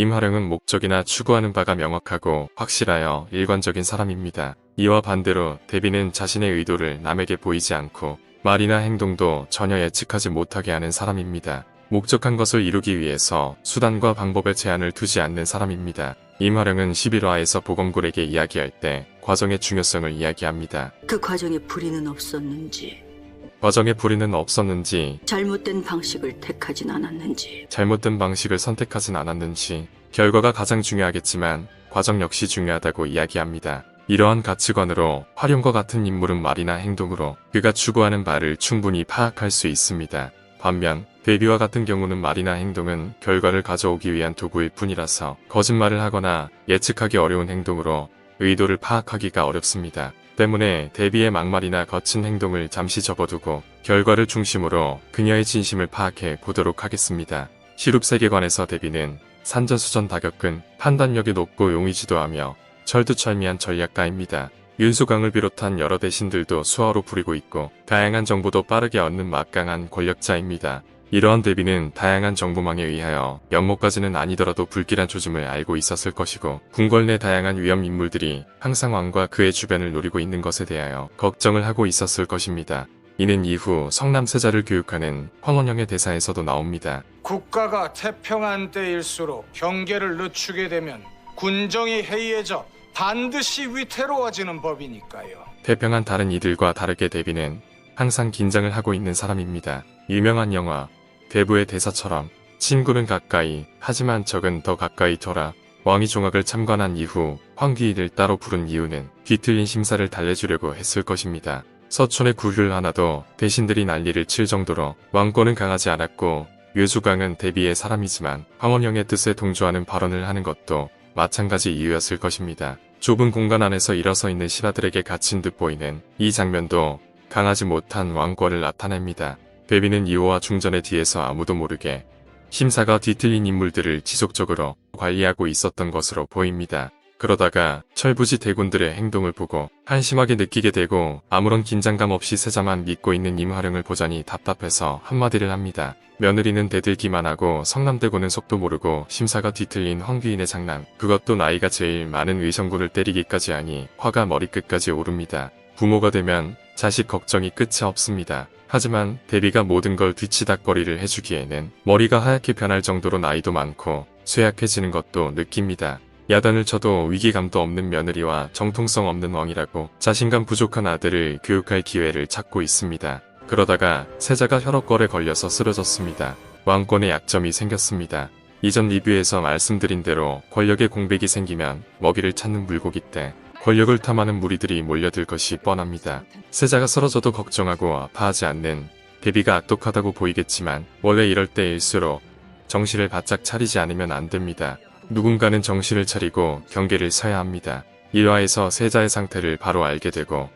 임화령은 목적이나 추구하는 바가 명확하고 확실하여 일관적인 사람입니다. 이와 반대로 대비는 자신의 의도를 남에게 보이지 않고 말이나 행동도 전혀 예측하지 못하게 하는 사람입니다. 목적한 것을 이루기 위해서 수단과 방법에 제한을 두지 않는 사람입니다. 임화령은 11화에서 보건골에게 이야기할 때 과정의 중요성을 이야기합니다. 그 과정에 불의는 없었는지, 과정에 불의는 없었는지, 잘못된 방식을 택하진 않았는지, 잘못된 방식을 선택하진 않았는지, 결과가 가장 중요하겠지만 과정 역시 중요하다고 이야기합니다. 이러한 가치관으로 화룡과 같은 인물은 말이나 행동으로 그가 추구하는 바를 충분히 파악할 수 있습니다. 반면 대비와 같은 경우는 말이나 행동은 결과를 가져오기 위한 도구일 뿐이라서 거짓말을 하거나 예측하기 어려운 행동으로 의도를 파악하기가 어렵습니다. 때문에 대비의 막말이나 거친 행동을 잠시 접어두고 결과를 중심으로 그녀의 진심을 파악해 보도록 하겠습니다. 시룹 세계관에서 대비는 산전수전다겪은 판단력이 높고 용의지도하며 철두철미한 전략가입니다. 윤수강을 비롯한 여러 대신들도 수하로 부리고 있고 다양한 정보도 빠르게 얻는 막강한 권력자입니다. 이러한 대비는 다양한 정보망에 의하여 연못까지는 아니더라도 불길한 조짐을 알고 있었을 것이고 궁궐 내 다양한 위험 인물들이 항상 왕과 그의 주변을 노리고 있는 것에 대하여 걱정을 하고 있었을 것입니다. 이는 이후 성남세자를 교육하는 황원영의 대사에서도 나옵니다. 국가가 태평한 때일수록 경계를 늦추게 되면 군정이 해이해져 반드시 위태로워지는 법이니까요. 태평한 다른 이들과 다르게 대비는 항상 긴장을 하고 있는 사람입니다. 유명한 영화 대부의 대사처럼 친구는 가까이 하지만 적은 더 가까이 둬라. 왕이 종학을 참관한 이후 황귀인을 따로 부른 이유는 뒤틀린 심사를 달래주려고 했을 것입니다. 서촌의 구휼 하나도 대신들이 난리를 칠 정도로 왕권은 강하지 않았고 유수강은 대비의 사람이지만 황원영의 뜻에 동조하는 발언을 하는 것도 마찬가지 이유였을 것입니다. 좁은 공간 안에서 일어서 있는 신하들에게 갇힌 듯 보이는 이 장면도 강하지 못한 왕권을 나타냅니다. 대비는 2호와 중전의 뒤에서 아무도 모르게 심사가 뒤틀린 인물들을 지속적으로 관리하고 있었던 것으로 보입니다. 그러다가 철부지 대군들의 행동을 보고 한심하게 느끼게 되고 아무런 긴장감 없이 세자만 믿고 있는 임화령을 보자니 답답해서 한마디를 합니다. 며느리는 대들기만 하고 성남대군은 속도 모르고 심사가 뒤틀린 황귀인의 장남, 그것도 나이가 제일 많은 의성군을 때리기까지 하니 화가 머리끝까지 오릅니다. 부모가 되면 자식 걱정이 끝이 없습니다. 하지만 대비가 모든 걸 뒤치다꺼리를 해주기에는 머리가 하얗게 변할 정도로 나이도 많고 쇠약해지는 것도 느낍니다. 야단을 쳐도 위기감도 없는 며느리와 정통성 없는 왕이라고 자신감 부족한 아들을 교육할 기회를 찾고 있습니다. 그러다가 세자가 혈압골에 걸려서 쓰러졌습니다. 왕권의 약점이 생겼습니다. 이전 리뷰에서 말씀드린 대로 권력의 공백이 생기면 먹이를 찾는 물고기 때 권력을 탐하는 무리들이 몰려들 것이 뻔합니다. 세자가 쓰러져도 걱정하고 아파하지 않는 대비가 악독하다고 보이겠지만 원래 이럴 때일수록 정신을 바짝 차리지 않으면 안 됩니다. 누군가는 정신을 차리고 경계를 서야 합니다. 1화에서 세자의 상태를 바로 알게 되고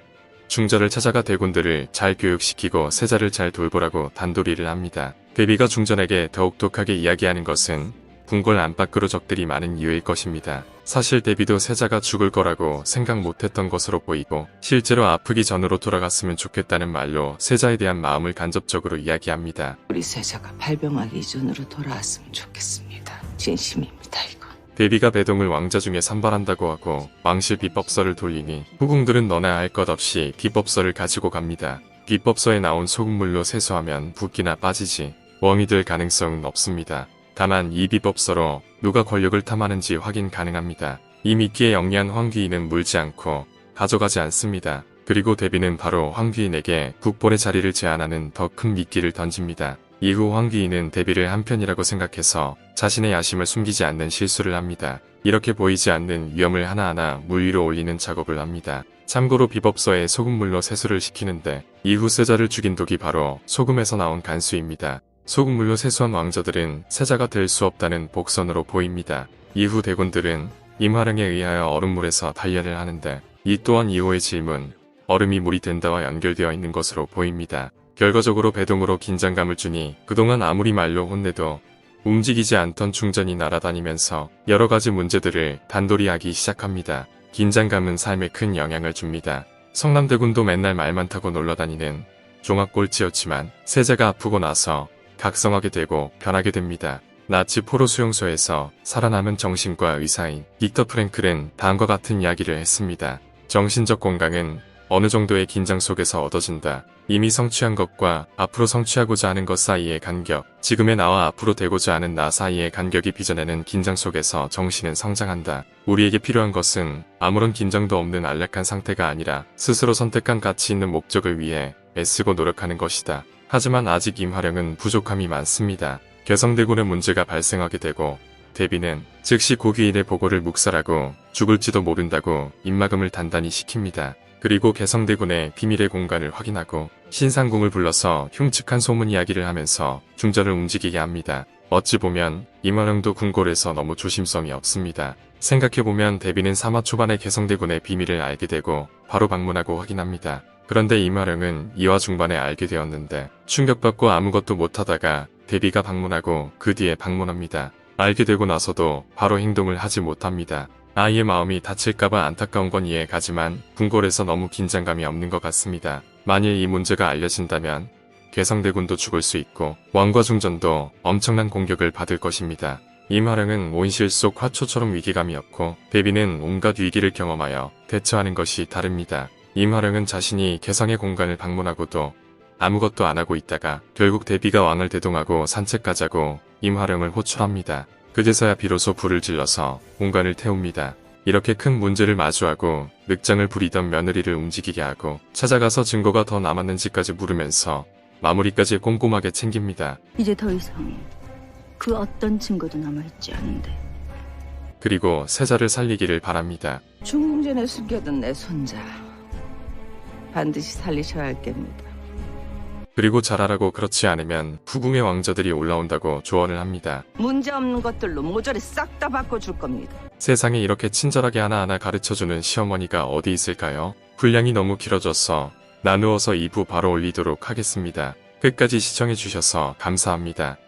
중전을 찾아가 대군들을 잘 교육시키고 세자를 잘 돌보라고 단도리를 합니다. 대비가 중전에게 더욱 독하게 이야기하는 것은 궁궐 안팎으로 적들이 많은 이유일 것입니다. 사실 대비도 세자가 죽을 거라고 생각 못했던 것으로 보이고 실제로 아프기 전으로 돌아갔으면 좋겠다는 말로 세자에 대한 마음을 간접적으로 이야기합니다. 우리 세자가 발병하기 전으로 돌아왔으면 좋겠습니다. 진심입니다, 이건. 대비가 배동을 왕자 중에 선발한다고 하고 왕실 비법서를 돌리니 후궁들은 너나 할 것 없이 비법서를 가지고 갑니다. 비법서에 나온 소금물로 세수하면 붓기나 빠지지 웜이 될 가능성은 없습니다. 다만 이 비법서로 누가 권력을 탐하는지 확인 가능합니다. 이 미끼에 영리한 황귀인은 물지 않고 가져가지 않습니다. 그리고 대비는 바로 황귀인에게 국본의 자리를 제안하는 더 큰 미끼를 던집니다. 이후 황귀인은 대비를 한편이라고 생각해서 자신의 야심을 숨기지 않는 실수를 합니다. 이렇게 보이지 않는 위험을 하나하나 물 위로 올리는 작업을 합니다. 참고로 비법서에 소금물로 세수를 시키는데 이후 세자를 죽인 독이 바로 소금에서 나온 간수입니다. 소금물로 세수한 왕자들은 세자가 될 수 없다는 복선으로 보입니다. 이후 대군들은 임화령에 의하여 얼음물에서 단련을 하는데 이 또한 2호의 질문, 얼음이 물이 된다와 연결되어 있는 것으로 보입니다. 결과적으로 배동으로 긴장감을 주니 그동안 아무리 말로 혼내도 움직이지 않던 중전이 날아다니면서 여러가지 문제들을 단도리하기 시작합니다. 긴장감은 삶에 큰 영향을 줍니다. 성남대군도 맨날 말만 타고 놀러다니는 종합꼴찌였지만 세자가 아프고 나서 각성하게 되고 변하게 됩니다. 나치 포로 수용소에서 살아남은 정신과 의사인 빅터 프랭클은 다음과 같은 이야기를 했습니다. 정신적 건강은 어느 정도의 긴장 속에서 얻어진다. 이미 성취한 것과 앞으로 성취하고자 하는 것 사이의 간격, 지금의 나와 앞으로 되고자 하는 나 사이의 간격이 빚어내는 긴장 속에서 정신은 성장한다. 우리에게 필요한 것은 아무런 긴장도 없는 안락한 상태가 아니라 스스로 선택한 가치 있는 목적을 위해 애쓰고 노력하는 것이다. 하지만 아직 임화령은 부족함이 많습니다. 개성대군의 문제가 발생하게 되고 대비는 즉시 고귀인의 보고를 묵살하고 죽을지도 모른다고 입막음을 단단히 시킵니다. 그리고 개성대군의 비밀의 공간을 확인하고 신상궁을 불러서 흉측한 소문 이야기를 하면서 중전을 움직이게 합니다. 어찌 보면 임화령도 궁궐에서 너무 조심성이 없습니다. 생각해보면 대비는 3화 초반에 개성대군의 비밀을 알게 되고 바로 방문하고 확인합니다. 그런데 임화령은 2화 중반에 알게 되었는데 충격받고 아무것도 못하다가 대비가 방문하고 그 뒤에 방문합니다. 알게 되고 나서도 바로 행동을 하지 못합니다. 아이의 마음이 다칠까봐 안타까운 건 이해가지만 궁궐에서 너무 긴장감이 없는 것 같습니다. 만일 이 문제가 알려진다면 개성대군도 죽을 수 있고 왕과 중전도 엄청난 공격을 받을 것입니다. 임화령은 온실 속 화초처럼 위기감이 없고 대비는 온갖 위기를 경험하여 대처하는 것이 다릅니다. 임화령은 자신이 개성의 공간을 방문하고도 아무것도 안 하고 있다가 결국 대비가 왕을 대동하고 산책가자고 임화령을 호출합니다. 그제서야 비로소 불을 질러서 공간을 태웁니다. 이렇게 큰 문제를 마주하고 늑장을 부리던 며느리를 움직이게 하고 찾아가서 증거가 더 남았는지까지 물으면서 마무리까지 꼼꼼하게 챙깁니다. 이제 더 이상 그 어떤 증거도 남아있지 않은데. 그리고 세자를 살리기를 바랍니다. 중궁 전에 숨겨둔 내 손자 반드시 살리셔야 할 겁니다. 그리고 잘하라고 그렇지 않으면 후궁의 왕자들이 올라온다고 조언을 합니다. 문제없는 것들로 모조리 싹 다 바꿔줄 겁니다. 세상에 이렇게 친절하게 하나하나 가르쳐주는 시어머니가 어디 있을까요? 분량이 너무 길어져서 나누어서 2부 바로 올리도록 하겠습니다. 끝까지 시청해주셔서 감사합니다.